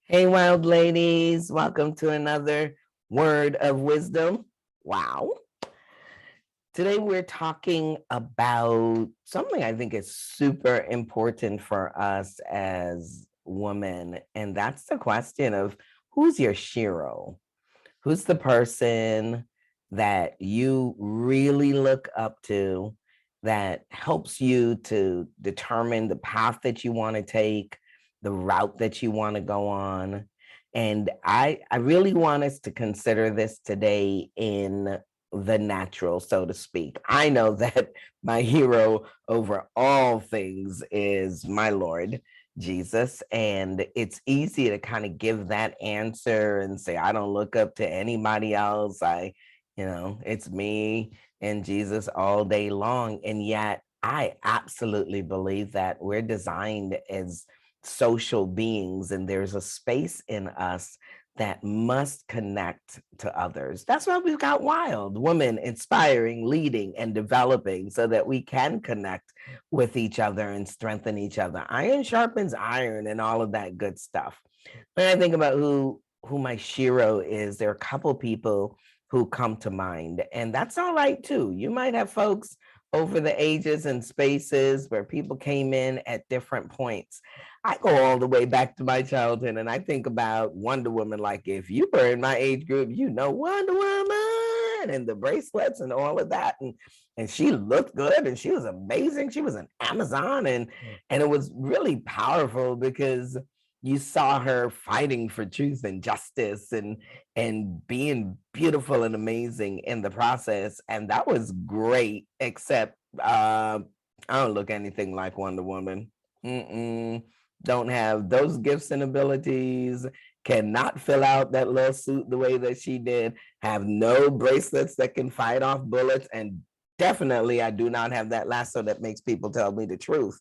Hey, wild ladies, welcome to another word of wisdom. Wow. Today we're talking about something I think is super important for us as women, and that's the question of who's your Shero? Who's the person that you really look up to that helps you to determine the path that you want to take, the route that you want to go on? And I really want us to consider this today in the natural, so to speak. I know that my hero over all things is my Lord Jesus. And it's easy to kind of give that answer and say, I don't look up to anybody else. It's me and Jesus all day long. And yet I absolutely believe that we're designed as social beings and there's a space in us that must connect to others. That's why we've got WILD, women inspiring, leading, and developing so that we can connect with each other and strengthen each other. Iron sharpens iron and all of that good stuff. When I think about who my Shero is, there are a couple people who come to mind, and that's all right too. You might have folks over the ages and spaces where people came in at different points. I go all the way back to my childhood and I think about Wonder Woman. Like, if you were in my age group, you know Wonder Woman and the bracelets and all of that. And she looked good and she was amazing. She was an Amazon, and it was really powerful because you saw her fighting for truth and justice and being beautiful and amazing in the process. And that was great, except I don't look anything like Wonder Woman. Mm-mm. Don't have those gifts and abilities, cannot fill out that little suit the way that she did, have no bracelets that can fight off bullets, and definitely I do not have that lasso that makes people tell me the truth,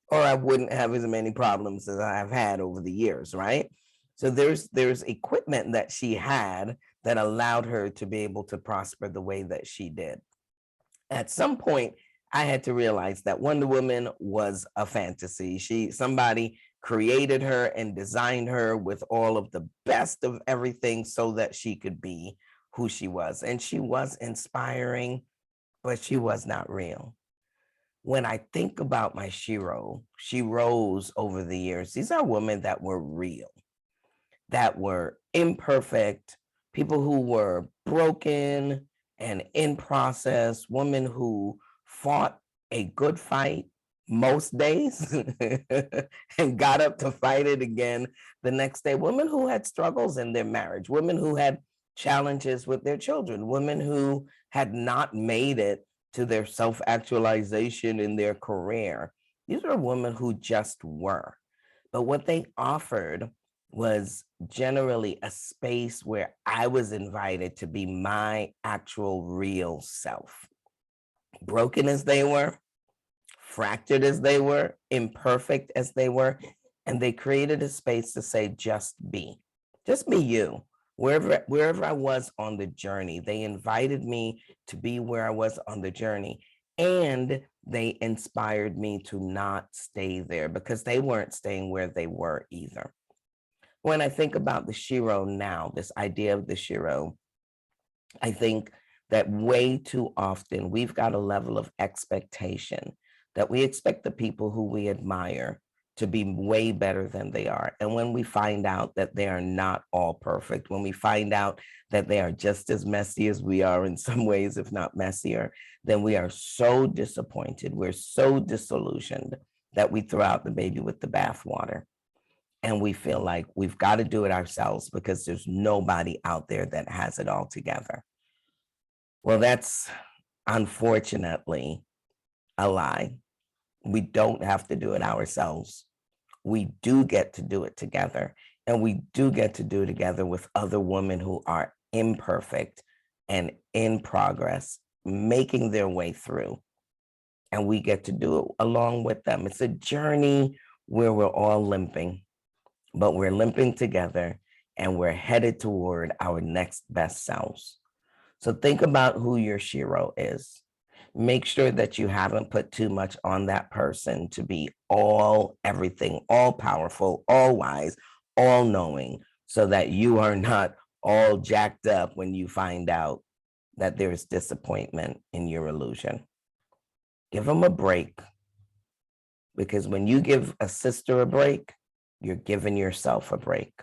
or I wouldn't have as many problems as I've had over the years, right? So there's equipment that she had that allowed her to be able to prosper the way that she did. At some point, I had to realize that Wonder Woman was a fantasy. Somebody created her and designed her with all of the best of everything so that she could be who she was. And she was inspiring, but she was not real. When I think about my Shero, she rose over the years. These are women that were real, that were imperfect, people who were broken and in process, women who fought a good fight most days and got up to fight it again the next day, women who had struggles in their marriage, women who had challenges with their children, women who had not made it to their self-actualization in their career. These were women who just were. But what they offered was generally a space where I was invited to be my actual real self. Broken as they were, fractured as they were, imperfect as they were, and they created a space to say, just be you. Wherever I was on the journey, they invited me to be where I was on the journey. And they inspired me to not stay there because they weren't staying where they were either. When I think about the Shero now, this idea of the Shero, I think that way too often we've got a level of expectation that we expect the people who we admire to be way better than they are. And when we find out that they are not all perfect, when we find out that they are just as messy as we are in some ways, if not messier, then we are so disappointed. We're so disillusioned that we throw out the baby with the bathwater. And we feel like we've got to do it ourselves because there's nobody out there that has it all together. Well, that's unfortunately a lie. We don't have to do it ourselves. We do get to do it together. And we do get to do it together with other women who are imperfect and in progress, making their way through. And we get to do it along with them. It's a journey where we're all limping, but we're limping together and we're headed toward our next best selves. So think about who your Shero is. Make sure that you haven't put too much on that person to be all everything, all powerful, all wise, all knowing, so that you are not all jacked up when you find out that there's disappointment in your illusion. Give them a break, because when you give a sister a break, you're giving yourself a break.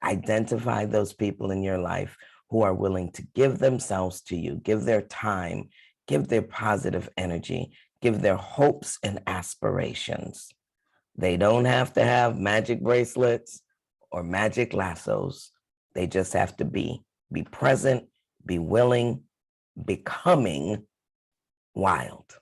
Identify those people in your life who are willing to give themselves to you, give their time, give their positive energy, give their hopes and aspirations. They don't have to have magic bracelets or magic lassos. They just have to be present, be willing, becoming wild.